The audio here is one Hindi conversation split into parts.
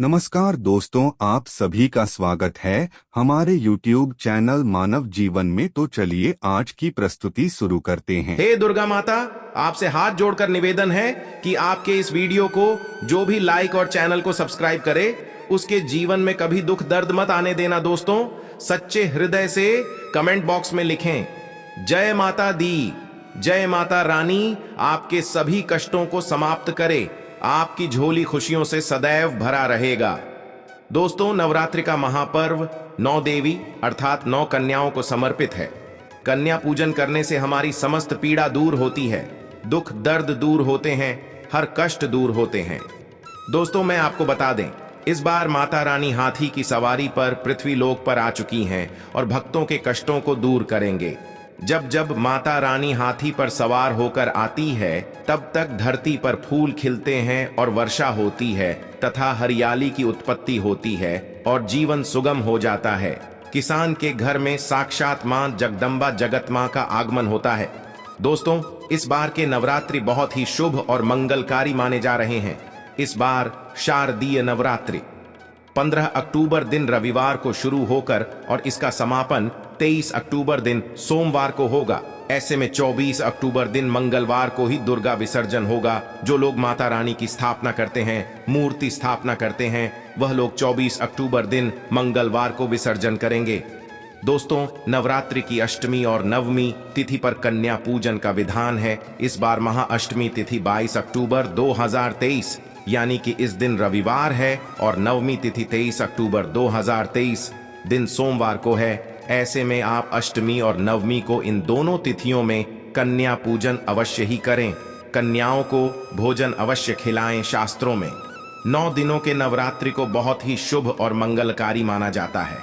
नमस्कार दोस्तों, आप सभी का स्वागत है हमारे YouTube चैनल मानव जीवन में। तो चलिए आज की प्रस्तुति शुरू करते हैं। हे दुर्गा माता, आपसे हाथ जोड़कर निवेदन है कि आपके इस वीडियो को जो भी लाइक और चैनल को सब्सक्राइब करे उसके जीवन में कभी दुख दर्द मत आने देना। दोस्तों, सच्चे हृदय से कमेंट बॉक्स में लिखें, जय माता दी, जय माता रानी आपके सभी कष्टों को समाप्त करे, आपकी झोली खुशियों से सदैव भरा रहेगा। दोस्तों, नवरात्रि का महापर्व 9 देवी अर्थात 9 कन्याओं को समर्पित है। कन्या पूजन करने से हमारी समस्त पीड़ा दूर होती है, दुख दर्द दूर होते हैं, हर कष्ट दूर होते हैं। दोस्तों, मैं आपको बता दें, इस बार माता रानी हाथी की सवारी पर पृथ्वी लोक पर आ चुकी हैं और भक्तों के कष्टों को दूर करेंगे। जब जब माता रानी हाथी पर सवार होकर आती है, तब तक धरती पर फूल खिलते हैं और वर्षा होती है तथा हरियाली की उत्पत्ति होती है और जीवन सुगम हो जाता है। किसान के घर में साक्षात मां जगदम्बा जगत मां का आगमन होता है। दोस्तों, इस बार के नवरात्रि बहुत ही शुभ और मंगलकारी माने जा रहे हैं। इस बार शारदीय नवरात्रि 15 अक्टूबर दिन रविवार को शुरू होकर और इसका समापन 23 अक्टूबर दिन सोमवार को होगा। ऐसे में 24 अक्टूबर दिन मंगलवार को ही दुर्गा विसर्जन होगा। जो लोग माता रानी की स्थापना करते हैं, मूर्ति स्थापना करते हैं, वह लोग 24 अक्टूबर दिन मंगलवार को विसर्जन करेंगे। दोस्तों, नवरात्रि की अष्टमी और नवमी तिथि पर कन्या पूजन का विधान है। इस बार महाअष्टमी तिथि 22 अक्टूबर 2023 यानी कि इस दिन रविवार है और नवमी तिथि 23 अक्टूबर 2023 दिन सोमवार को है। ऐसे में आप अष्टमी और नवमी को इन दोनों तिथियों में कन्या पूजन अवश्य ही करें। कन्याओं को भोजन अवश्य खिलाएं। शास्त्रों में 9 दिनों के नवरात्रि को बहुत ही शुभ और मंगलकारी माना जाता है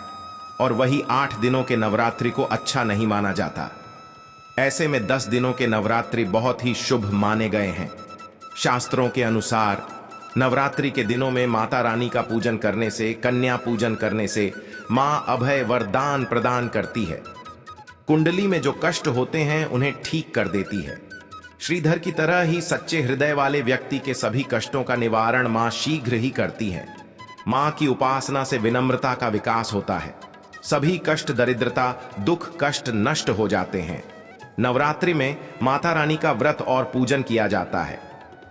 और वही 8 दिनों के नवरात्रि को अच्छा नहीं माना जाता। ऐसे में 10 दिनों के नवरात्रि बहुत ही शुभ माने गए हैं। शास्त्रों के अनुसार नवरात्रि के दिनों में माता रानी का पूजन करने से, कन्या पूजन करने से मां अभय वरदान प्रदान करती है। कुंडली में जो कष्ट होते हैं उन्हें ठीक कर देती है। श्रीधर की तरह ही सच्चे हृदय वाले व्यक्ति के सभी कष्टों का निवारण मां शीघ्र ही करती है। मां की उपासना से विनम्रता का विकास होता है। सभी कष्ट, दरिद्रता, दुख, कष्ट नष्ट हो जाते हैं। नवरात्रि में माता रानी का व्रत और पूजन किया जाता है,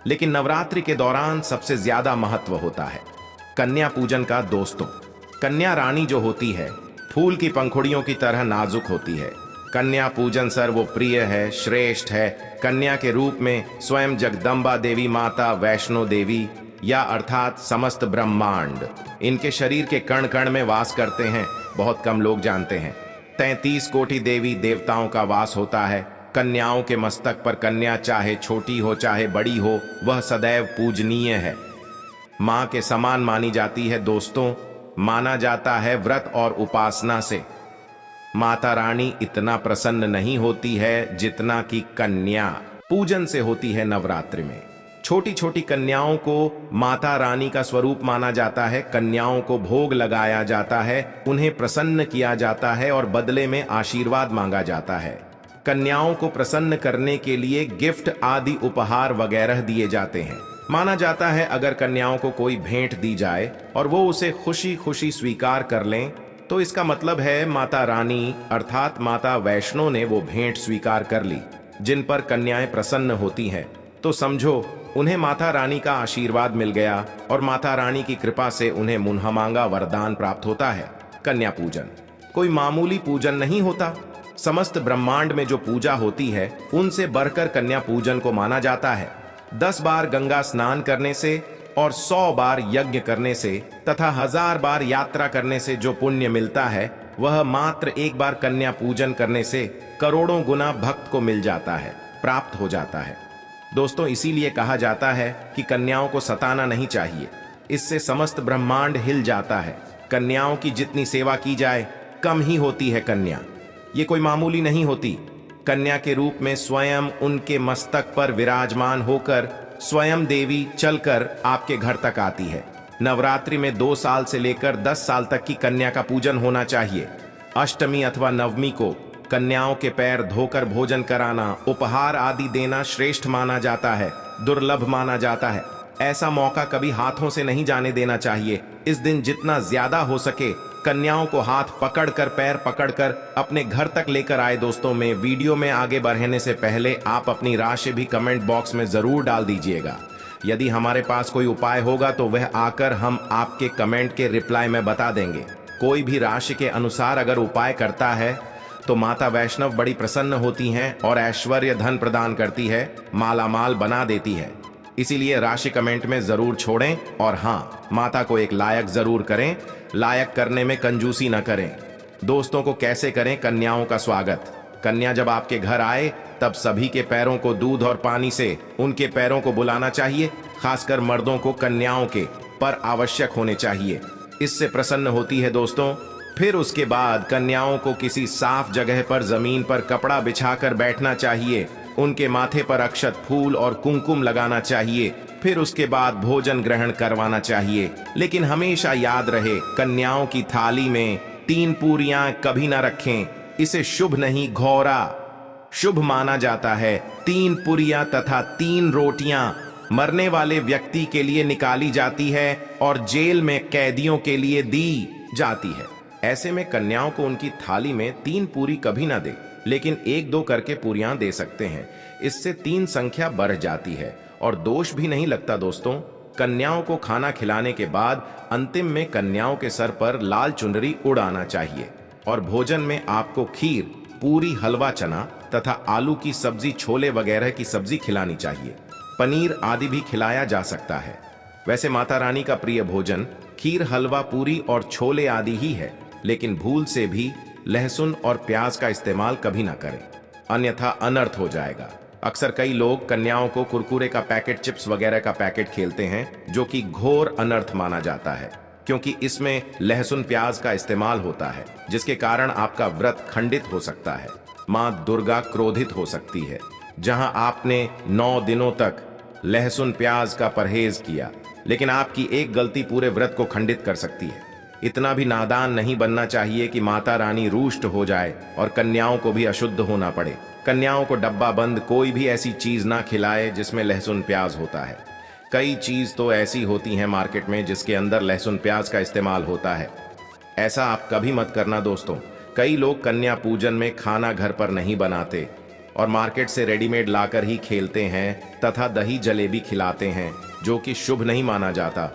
लेकिन नवरात्रि के दौरान सबसे ज्यादा महत्व होता है कन्या पूजन का। दोस्तों, कन्या रानी जो होती है फूल की पंखुड़ियों की तरह नाजुक होती है। कन्या पूजन सर्वप्रिय है, श्रेष्ठ है। कन्या के रूप में स्वयं जगदम्बा देवी माता, वैष्णो देवी या अर्थात समस्त ब्रह्मांड इनके शरीर के कण कण में वास करते हैं। बहुत कम लोग जानते हैं 33 कोटि देवी देवताओं का वास होता है। कन्याओं के मस्तक पर कन्या चाहे छोटी हो चाहे बड़ी हो, वह सदैव पूजनीय है, मां के समान मानी जाती है। दोस्तों, माना जाता है व्रत और उपासना से माता रानी इतना प्रसन्न नहीं होती है जितना कि कन्या पूजन से होती है। नवरात्रि में छोटी छोटी कन्याओं को माता रानी का स्वरूप माना जाता है। कन्याओं को भोग लगाया जाता है, उन्हें प्रसन्न किया जाता है और बदले में आशीर्वाद मांगा जाता है। कन्याओं को प्रसन्न करने के लिए गिफ्ट आदि उपहार वगैरह दिए जाते हैं। माना जाता है अगर कन्याओं को कोई भेंट दी जाए और वो उसे खुशी खुशी स्वीकार कर लें, तो इसका मतलब है माता रानी अर्थात माता वैष्णो ने वो भेंट स्वीकार कर ली। जिन पर कन्याएं प्रसन्न होती हैं तो समझो उन्हें माता रानी का आशीर्वाद मिल गया और माता रानी की कृपा से उन्हें मुन्हमांगा वरदान प्राप्त होता है। कन्या पूजन कोई मामूली पूजन नहीं होता। समस्त ब्रह्मांड में जो पूजा होती है उनसे बढ़कर कन्या पूजन को माना जाता है। 10 बार गंगा स्नान करने से और 100 बार यज्ञ करने से तथा 1000 बार यात्रा करने से जो पुण्य मिलता है, वह मात्र एक बार कन्या पूजन करने से करोड़ों गुना भक्त को मिल जाता है, प्राप्त हो जाता है। दोस्तों, इसीलिए कहा जाता है कि कन्याओं को सताना नहीं चाहिए, इससे समस्त ब्रह्मांड हिल जाता है। कन्याओं की जितनी सेवा की जाए कम ही होती है। कन्या ये कोई मामूली नहीं होती। कन्या के रूप में स्वयं उनके मस्तक पर विराजमान होकर स्वयं देवी चलकर आपके घर तक आती है। नवरात्रि में 2 साल से लेकर 10 साल तक की कन्या का पूजन होना चाहिए। अष्टमी अथवा नवमी को कन्याओं के पैर धोकर भोजन कराना, उपहार आदि देना श्रेष्ठ माना जाता है, दुर्लभ माना जाता है। ऐसा मौका कभी हाथों से नहीं जाने देना चाहिए। इस दिन जितना ज्यादा हो सके कन्याओं को हाथ पकड़कर, पैर पकड़कर अपने घर तक लेकर आए। दोस्तों, में वीडियो में आगे बढ़ने से पहले आप अपनी राशि भी कमेंट बॉक्स में जरूर डाल दीजिएगा। यदि हमारे पास कोई उपाय होगा तो वह आकर हम आपके कमेंट के रिप्लाई में बता देंगे। कोई भी राशि के अनुसार अगर उपाय करता है तो माता वैष्णव बड़ी प्रसन्न होती हैं और ऐश्वर्य धन प्रदान करती है, मालामाल बना देती है। इसीलिए राशि कमेंट में जरूर छोड़ें और हाँ, माता को एक लायक जरूर करें। लायक करने में कंजूसी न करें। दोस्तों को कैसे करें कन्याओं का स्वागत? कन्या जब आपके घर आए तब सभी के पैरों को दूध और पानी से उनके पैरों को बुलाना चाहिए। खासकर मर्दों को कन्याओं के पर आवश्यक होने चाहिए, इससे प्रसन्न होती है। दोस्तों, फिर उसके बाद कन्याओं को किसी साफ जगह पर जमीन पर कपड़ा बिछाकर बैठना चाहिए। उनके माथे पर अक्षत, फूल और कुमकुम लगाना चाहिए। फिर उसके बाद भोजन ग्रहण करवाना चाहिए। लेकिन हमेशा याद रहे, कन्याओं की थाली में 3 पूरियां कभी ना रखें। इसे शुभ नहीं, घोरा शुभ माना जाता है। 3 पूरियां तथा 3 रोटियां मरने वाले व्यक्ति के लिए निकाली जाती है और जेल में कैदियों के लिए दी जाती है। ऐसे में कन्याओं को उनकी थाली में 3 पूरी कभी ना दे, लेकिन 1-2 करके पूरियां दे सकते हैं। इससे 3 संख्या बढ़ जाती है और दोष भी नहीं लगता। दोस्तों, कन्याओं को खाना खिलाने के बाद अंतिम में कन्याओं के सर पर लाल चुनरी उड़ाना चाहिए और भोजन में आपको खीर, पूरी, हलवा, चना तथा आलू की सब्जी, छोले वगैरह की सब्जी खिलानी चाहिए। पनीर आदि भी खिलाया जा सकता है। वैसे माता रानी का प्रिय भोजन खीर, हलवा, पूरी और छोले आदि ही है, लेकिन भूल से भी लहसुन और प्याज का इस्तेमाल कभी ना करें, अन्यथा अनर्थ हो जाएगा। अक्सर कई लोग कन्याओं को कुरकुरे का पैकेट, चिप्स वगैरह का पैकेट खेलते हैं, जो कि घोर अनर्थ माना जाता है, क्योंकि इसमें लहसुन, प्याज का इस्तेमाल होता है, जिसके कारण आपका व्रत खंडित हो सकता है। मां दुर्गा क्रोधित हो सकती है। जहां आपने 9 दिनों तक लहसुन प्याज का परहेज किया, लेकिन आपकी एक गलती पूरे व्रत को खंडित कर सकती है। इतना भी नादान नहीं बनना चाहिए कि माता रानी रुष्ट हो जाए और कन्याओं को भी अशुद्ध होना पड़े। कन्याओं को डब्बा बंद कोई भी ऐसी चीज ना खिलाए जिसमें लहसुन प्याज होता है। कई चीज तो ऐसी होती हैं मार्केट में जिसके अंदर लहसुन प्याज का इस्तेमाल होता है। ऐसा आप कभी मत करना। दोस्तों, कई लोग कन्या पूजन में खाना घर पर नहीं बनाते और मार्केट से रेडीमेड लाकर ही खेलते हैं तथा दही जलेबी खिलाते हैं, जो कि शुभ नहीं माना जाता।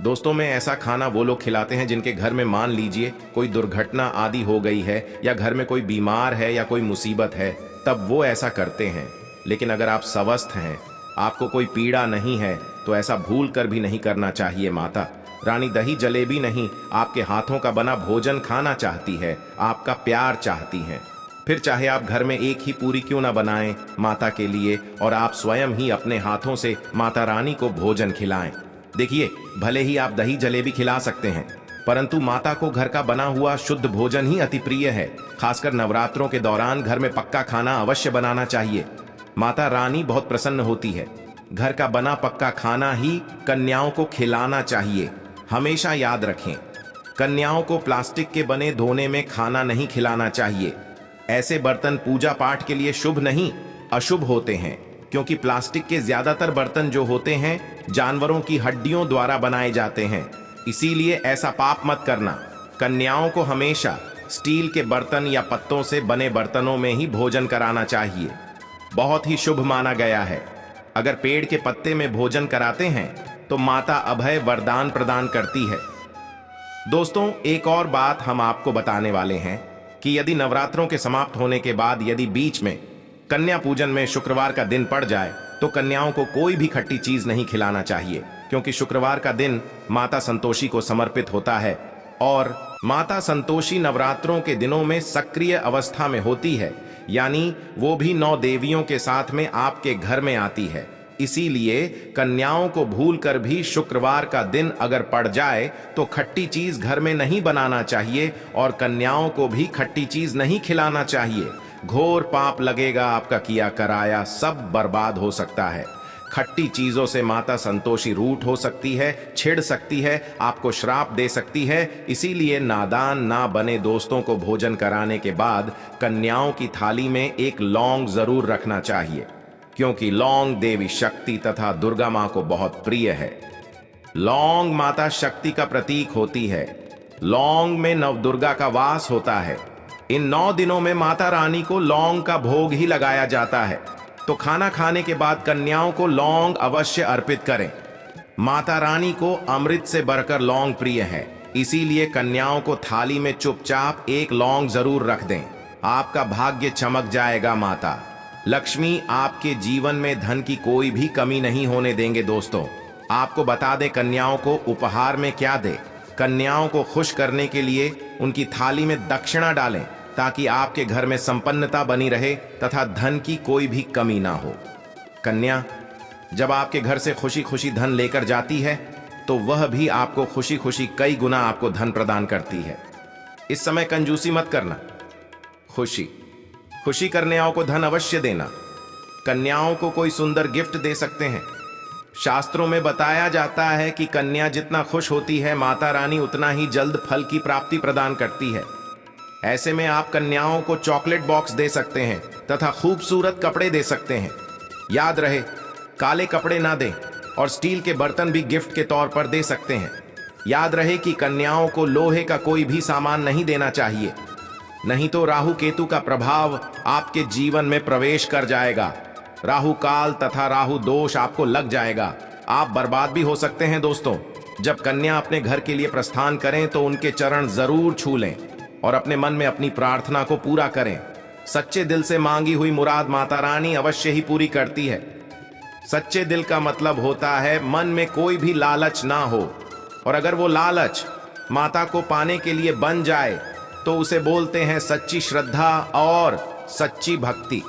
दोस्तों, में ऐसा खाना वो लोग खिलाते हैं जिनके घर में मान लीजिए कोई दुर्घटना आदि हो गई है या घर में कोई बीमार है या कोई मुसीबत है, तब वो ऐसा करते हैं। लेकिन अगर आप स्वस्थ हैं, आपको कोई पीड़ा नहीं है, तो ऐसा भूल कर भी नहीं करना चाहिए। माता रानी दही जलेबी नहीं, आपके हाथों का बना भोजन खाना चाहती है, आपका प्यार चाहती हैं। फिर चाहे आप घर में एक ही पूरी क्यों ना बनाएं माता के लिए और आप स्वयं ही अपने हाथों से माता रानी को भोजन खिलाएं। देखिए, भले ही आप दही जलेबी खिला सकते हैं, परंतु माता को घर का बना हुआ शुद्ध भोजन ही अति प्रिय है। खासकर नवरात्रों के दौरान घर में पक्का खाना अवश्य बनाना चाहिए। माता रानी बहुत प्रसन्न होती है। घर का बना पक्का खाना ही कन्याओं को खिलाना चाहिए। हमेशा याद रखें, कन्याओं को प्लास्टिक के बने धोने में खाना नहीं खिलाना चाहिए। ऐसे बर्तन पूजा पाठ के लिए शुभ नहीं, अशुभ होते हैं, क्योंकि प्लास्टिक के ज्यादातर बर्तन जो होते हैं जानवरों की हड्डियों द्वारा बनाए जाते हैं। इसीलिए ऐसा पाप मत करना। कन्याओं को हमेशा स्टील के बर्तन या पत्तों से बने बर्तनों में ही भोजन कराना चाहिए। बहुत ही शुभ माना गया है। अगर पेड़ के पत्ते में भोजन कराते हैं तो माता अभय वरदान प्रदान करती है। दोस्तों, एक और बात हम आपको बताने वाले हैं कि यदि नवरात्रों के समाप्त होने के बाद यदि बीच में कन्या पूजन में शुक्रवार का दिन पड़ जाए तो कन्याओं को कोई भी खट्टी चीज नहीं खिलाना चाहिए, क्योंकि शुक्रवार का दिन माता संतोषी को समर्पित होता है और माता संतोषी नवरात्रों के दिनों में सक्रिय अवस्था में होती है, यानी वो भी 9 देवियों के साथ में आपके घर में आती है। इसीलिए कन्याओं को भूलकर भी शुक्रवार का दिन अगर पड़ जाए तो खट्टी चीज घर में नहीं बनाना चाहिए और कन्याओं को भी खट्टी चीज नहीं खिलाना चाहिए। घोर पाप लगेगा, आपका किया कराया सब बर्बाद हो सकता है। खट्टी चीजों से माता संतोषी रूठ हो सकती है, छिड़ सकती है, आपको श्राप दे सकती है। इसीलिए नादान ना बने दोस्तों को भोजन कराने के बाद कन्याओं की थाली में एक लौंग जरूर रखना चाहिए, क्योंकि लौंग देवी शक्ति तथा दुर्गा मां को बहुत प्रिय है। लौंग माता शक्ति का प्रतीक होती है। लौंग में नवदुर्गा का वास होता है। इन 9 दिनों में माता रानी को लौंग का भोग ही लगाया जाता है। तो खाना खाने के बाद कन्याओं को लौंग अवश्य अर्पित करें। माता रानी को अमृत से बढ़कर लौंग प्रिय है, इसीलिए कन्याओं को थाली में चुपचाप एक लौंग जरूर रख दें। आपका भाग्य चमक जाएगा। माता लक्ष्मी आपके जीवन में धन की कोई भी कमी नहीं होने देंगे। दोस्तों, आपको बता दें कन्याओं को उपहार में क्या दें। कन्याओं को खुश करने के लिए उनकी थाली में दक्षिणा डालें, ताकि आपके घर में संपन्नता बनी रहे तथा धन की कोई भी कमी ना हो। कन्या जब आपके घर से खुशी खुशी धन लेकर जाती है, तो वह भी आपको खुशी खुशी कई गुना आपको धन प्रदान करती है। इस समय कंजूसी मत करना। खुशी कन्याओं को धन अवश्य देना। कन्याओं को कोई सुंदर गिफ्ट दे सकते हैं। शास्त्रों में बताया जाता है कि कन्या जितना खुश होती है, माता रानी उतना ही जल्द फल की प्राप्ति प्रदान करती है। ऐसे में आप कन्याओं को चॉकलेट बॉक्स दे सकते हैं तथा खूबसूरत कपड़े दे सकते हैं। याद रहे, काले कपड़े ना दें और स्टील के बर्तन भी गिफ्ट के तौर पर दे सकते हैं। याद रहे कि कन्याओं को लोहे का कोई भी सामान नहीं देना चाहिए, नहीं तो राहु केतु का प्रभाव आपके जीवन में प्रवेश कर जाएगा। राहु काल तथा राहु दोष आपको लग जाएगा। आप बर्बाद भी हो सकते हैं। दोस्तों, जब कन्या अपने घर के लिए प्रस्थान करें तो उनके चरण जरूर छू लें और अपने मन में अपनी प्रार्थना को पूरा करें। सच्चे दिल से मांगी हुई मुराद माता रानी अवश्य ही पूरी करती है। सच्चे दिल का मतलब होता है मन में कोई भी लालच ना हो, और अगर वो लालच माता को पाने के लिए बन जाए तो उसे बोलते हैं सच्ची श्रद्धा और सच्ची भक्ति।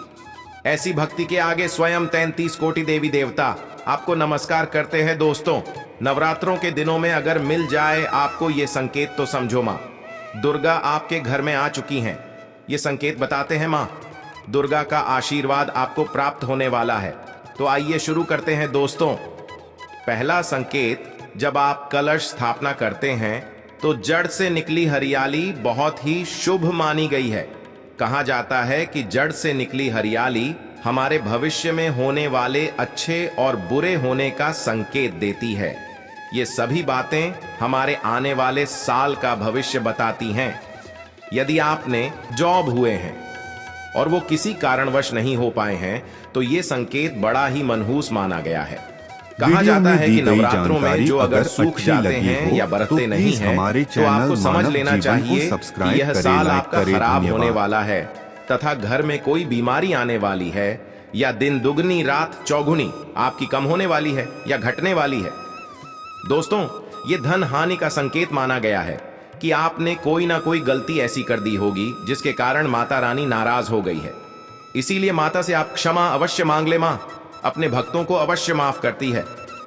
ऐसी भक्ति के आगे स्वयं 33 कोटि देवी देवता आपको नमस्कार करते हैं। दोस्तों, नवरात्रों के दिनों में अगर मिल जाए आपको ये संकेत, तो समझो माँ दुर्गा आपके घर में आ चुकी हैं। ये संकेत बताते हैं माँ दुर्गा का आशीर्वाद आपको प्राप्त होने वाला है। तो आइए शुरू करते हैं। दोस्तों, पहला संकेत, जब आप कलश स्थापना करते हैं तो जड़ से निकली हरियाली बहुत ही शुभ मानी गई है। कहा जाता है कि जड़ से निकली हरियाली हमारे भविष्य में होने वाले अच्छे और बुरे होने का संकेत देती है। ये सभी बातें हमारे आने वाले साल का भविष्य बताती हैं। यदि आपने जॉब हुए हैं और वो किसी कारणवश नहीं हो पाए हैं, तो ये संकेत बड़ा ही मनहूस माना गया है। कहा जाता है कि नवरात्रों में जो अगर सूख जाते हैं या बरतते नहीं हैं, तो आपको समझ लेना चाहिए कि यह साल आपका खराब होने वाला है तथा घर में कोई बीमारी आने वाली है, या दिन दुगनी रात चौगुनी आपकी कम होने वाली है या घटने वाली है। दोस्तों, ये धन हानि का संकेत माना गया है कि आपने कोई ना कोई गलती ऐसी कर दी होगी जिसके कारण माता रानी नाराज हो गई है। इसीलिए माता से आप क्षमा अवश्य मांग ले। माँ अपने भक्तों को अवश्य माफ करती है।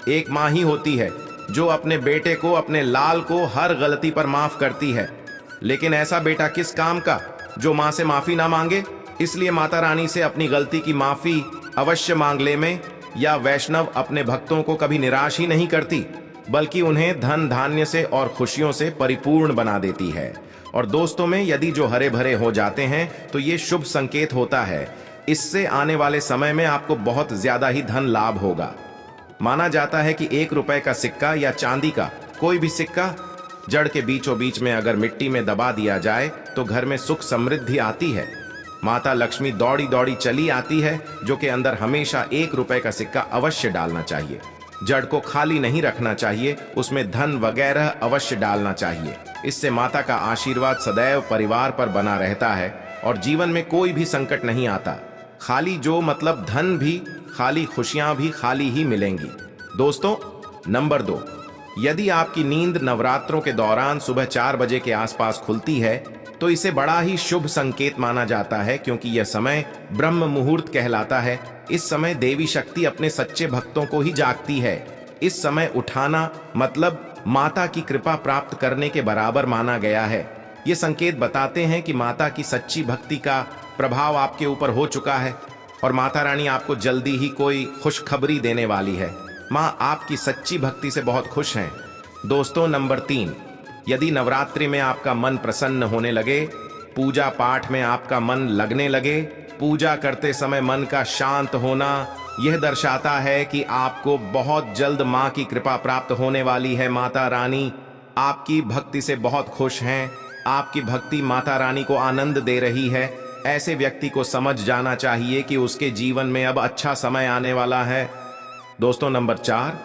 एक माँ ही होती है जो अपने बेटे को, अपने लाल को हर गलती पर माफ करती है। लेकिन ऐसा बेटा किस काम का जो माँ से माफी ना मांगे। इसलिए माता रानी से अपनी गलती की माफी अवश्य मांग ले में, या वैष्णव अपने भक्तों को कभी निराश ही नहीं करती, बल्कि उन्हें धन धान्य से और खुशियों से परिपूर्ण बना देती है। और दोस्तों में यदि जो हरे भरे हो जाते हैं तो ये शुभ संकेत होता है। इससे आने वाले समय में आपको बहुत ज्यादा ही धन लाभ होगा। माना जाता है कि 1 रुपए का सिक्का या चांदी का कोई भी सिक्का जड़ के बीचों बीच में अगर मिट्टी में दबा दिया जाए तो घर में सुख समृद्धि आती है। माता लक्ष्मी दौड़ी दौड़ी चली आती है, जो कि अंदर हमेशा 1 रुपए का सिक्का अवश्य डालना चाहिए। जड़ को खाली नहीं रखना चाहिए, उसमें धन वगैरह अवश्य डालना चाहिए। इससे माता का आशीर्वाद सदैव परिवार पर बना रहता है और जीवन में कोई भी संकट नहीं आता। खाली जो मतलब धन भी खाली, खुशियां भी खाली ही मिलेंगी। दोस्तों, नंबर 2, यदि आपकी नींद नवरात्रों के दौरान सुबह 4 बजे के आसपास खुलती है तो इसे बड़ा ही शुभ संकेत माना जाता है, क्योंकि यह समय ब्रह्म मुहूर्त कहलाता है। इस समय देवी शक्ति अपने सच्चे भक्तों को ही जागती है। इस समय उठाना मतलब माता की कृपा प्राप्त करने के बराबर माना गया है। ये संकेत बताते हैं कि माता की सच्ची भक्ति का प्रभाव आपके ऊपर हो चुका है और माता रानी आपको जल्दी ही कोई खुशखबरी देने वाली है। माँ आपकी सच्ची भक्ति से बहुत खुश हैं। दोस्तों, नंबर 3, यदि नवरात्रि में आपका मन प्रसन्न होने लगे, पूजा पाठ में आपका मन लगने लगे, पूजा करते समय मन का शांत होना, यह दर्शाता है कि आपको बहुत जल्द मां की कृपा प्राप्त होने वाली है। माता रानी आपकी भक्ति से बहुत खुश हैं। आपकी भक्ति माता रानी को आनंद दे रही है। ऐसे व्यक्ति को समझ जाना चाहिए कि उसके जीवन में अब अच्छा समय आने वाला है। दोस्तों, नंबर 4,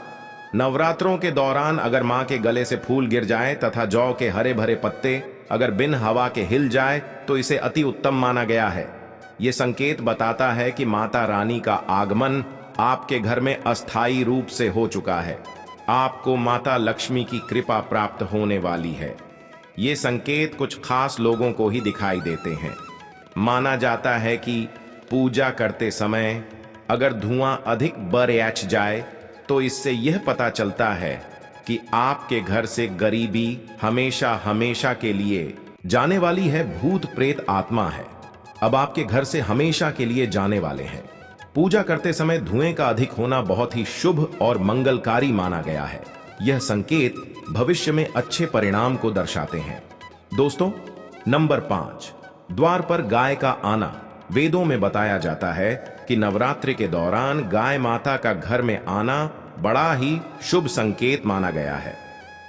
नवरात्रों के दौरान अगर मां के गले से फूल गिर जाए तथा जौ के हरे भरे पत्ते अगर बिन हवा के हिल जाए तो इसे अति उत्तम माना गया है। यह संकेत बताता है कि माता रानी का आगमन आपके घर में अस्थायी रूप से हो चुका है। आपको माता लक्ष्मी की कृपा प्राप्त होने वाली है। ये संकेत कुछ खास लोगों को ही दिखाई देते हैं। माना जाता है कि पूजा करते समय अगर धुआं अधिक बढ़ जाए तो इससे यह पता चलता है कि आपके घर से गरीबी हमेशा हमेशा के लिए जाने वाली है। भूत प्रेत आत्मा है, अब आपके घर से हमेशा के लिए जाने वाले हैं। पूजा करते समय धुएं का अधिक होना बहुत ही शुभ और मंगलकारी माना गया है। यह संकेत भविष्य में अच्छे परिणाम को दर्शाते हैं। दोस्तों, नंबर 5, द्वार पर गाय का आना। वेदों में बताया जाता है कि नवरात्रि के दौरान गाय माता का घर में आना बड़ा ही शुभ संकेत माना गया है।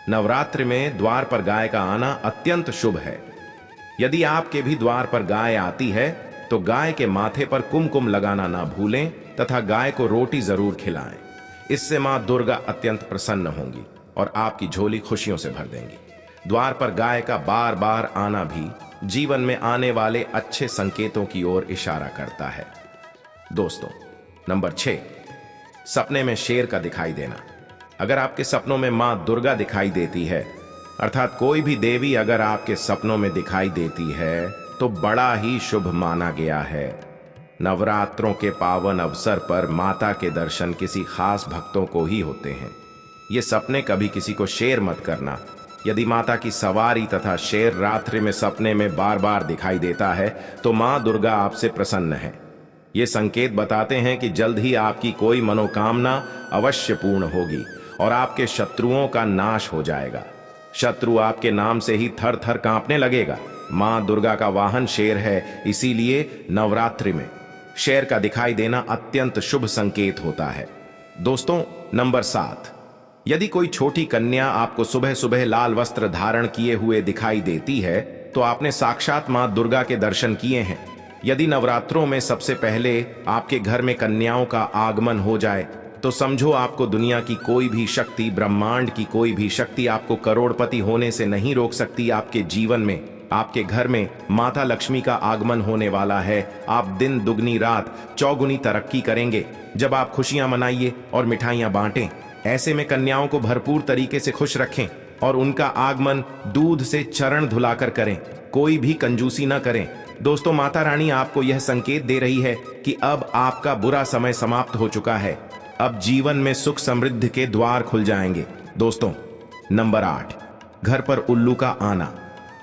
नवरात्रि में द्वार पर गाय का आना अत्यंत शुभ है। यदि आपके भी द्वार पर गाय आती है तो गाय के माथे पर कुमकुम लगाना ना भूलें तथा गाय को रोटी जरूर खिलाएं। इससे मां दुर्गा अत्यंत प्रसन्न होंगी और आपकी झोली खुशियों से भर देंगी। द्वार पर गाय का बार बार आना भी जीवन में आने वाले अच्छे संकेतों की ओर इशारा करता है। दोस्तों, नंबर 6, सपने में शेर का दिखाई देना। अगर आपके सपनों में मां दुर्गा दिखाई देती है, अर्थात कोई भी देवी अगर आपके सपनों में दिखाई देती है तो बड़ा ही शुभ माना गया है। नवरात्रों के पावन अवसर पर माता के दर्शन किसी खास भक्तों को ही होते हैं। ये सपने कभी किसी को शेर मत करना। यदि माता की सवारी तथा शेर रात्रि में सपने में बार बार दिखाई देता है तो मां दुर्गा आपसे प्रसन्न है। ये संकेत बताते हैं कि जल्द ही आपकी कोई मनोकामना अवश्य पूर्ण होगी और आपके शत्रुओं का नाश हो जाएगा। शत्रु आपके नाम से ही थर थर कांपने लगेगा। मां दुर्गा का वाहन शेर है, इसीलिए नवरात्रि में शेर का दिखाई देना अत्यंत शुभ संकेत होता है। दोस्तों, नंबर 7, यदि कोई छोटी कन्या आपको सुबह सुबह लाल वस्त्र धारण किए हुए दिखाई देती है तो आपने साक्षात मां दुर्गा के दर्शन किए हैं। यदि नवरात्रों में सबसे पहले आपके घर में कन्याओं का आगमन हो जाए तो समझो आपको दुनिया की कोई भी शक्ति, ब्रह्मांड की कोई भी शक्ति आपको करोड़पति होने से नहीं रोक सकती। आपके जीवन में, आपके घर में माता लक्ष्मी का आगमन होने वाला है। आप दिन दुगनी रात चौगुनी तरक्की करेंगे जब आप खुशियां मनाइए और मिठाइयां बांटें। ऐसे में कन्याओं को भरपूर तरीके से खुश रखें और उनका आगमन दूध से चरण धुलाकर करें। कोई भी कंजूसी न करें। दोस्तों, माता रानी आपको यह संकेत दे रही है कि अब आपका बुरा समय समाप्त हो चुका है। अब जीवन में सुख समृद्धि के द्वार खुल जाएंगे। दोस्तों, नंबर 8, घर पर उल्लू का आना।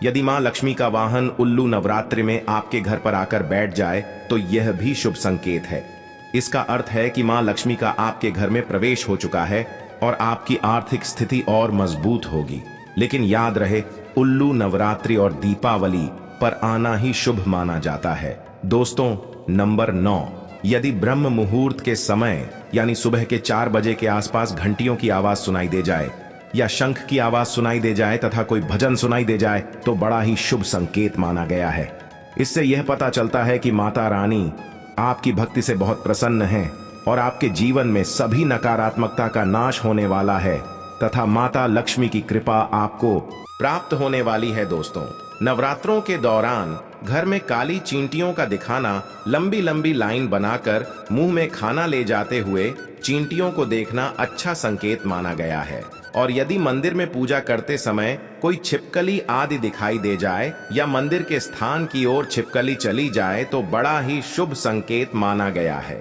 यदि मां लक्ष्मी का वाहन उल्लू नवरात्रि में आपके घर पर आकर बैठ जाए तो यह भी शुभ संकेत है। इसका अर्थ है कि मां लक्ष्मी का आपके घर में प्रवेश हो चुका है और आपकी आर्थिक स्थिति और मजबूत होगी। लेकिन याद रहे, उल्लू नवरात्रि और दीपावली पर आना ही शुभ माना जाता है। दोस्तों, नंबर 9, यदि ब्रह्म मुहूर्त के समय यानी सुबह के 4 बजे के आसपास घंटियों की आवाज सुनाई दे जाए या शंख की आवाज सुनाई दे जाए तथा कोई भजन सुनाई दे जाए तो बड़ा ही शुभ संकेत माना गया है। इससे यह पता चलता है कि माता रानी आपकी भक्ति से बहुत प्रसन्न हैं और आपके जीवन में सभी नकारात्मकता का नाश होने वाला है तथा माता लक्ष्मी की कृपा आपको प्राप्त होने वाली है। दोस्तों, नवरात्रों के दौरान घर में काली चींटियों का दिखाना, लंबी लंबी लाइन बनाकर मुंह में खाना ले जाते हुए चींटियों को देखना अच्छा संकेत माना गया है। और यदि मंदिर में पूजा करते समय कोई छिपकली आदि दिखाई दे जाए या मंदिर के स्थान की ओर छिपकली चली जाए तो बड़ा ही शुभ संकेत माना गया है।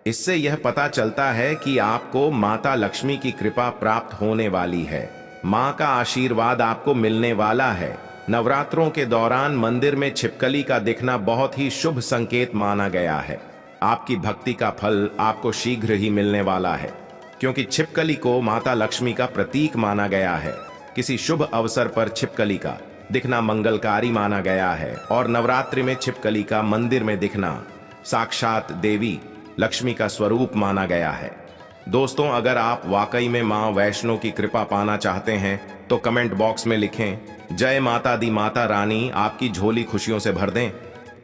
इससे यह पता चलता है कि आपको माता लक्ष्मी की कृपा प्राप्त होने वाली है। मां का आशीर्वाद आपको मिलने वाला है। नवरात्रों के दौरान मंदिर में छिपकली का दिखना बहुत ही शुभ संकेत माना गया है। आपकी भक्ति का फल आपको शीघ्र ही मिलने वाला है, क्योंकि छिपकली को माता लक्ष्मी का प्रतीक माना गया है। किसी शुभ अवसर पर छिपकली का दिखना मंगलकारी माना गया है और नवरात्रि में छिपकली का मंदिर में दिखना साक्षात देवी लक्ष्मी का स्वरूप माना गया है। दोस्तों, अगर आप वाकई में मां वैष्णो की कृपा पाना चाहते हैं तो कमेंट बॉक्स में लिखें, जय माता दी माता रानी आपकी झोली खुशियों से भर दें।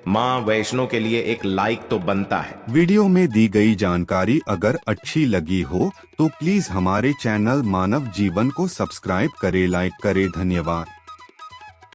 मां वैष्णो के लिए एक लाइक तो बनता है। वीडियो में दी गई जानकारी अगर अच्छी लगी हो तो प्लीज हमारे चैनल मानव जीवन को सब्सक्राइब करें, लाइक करें। धन्यवाद।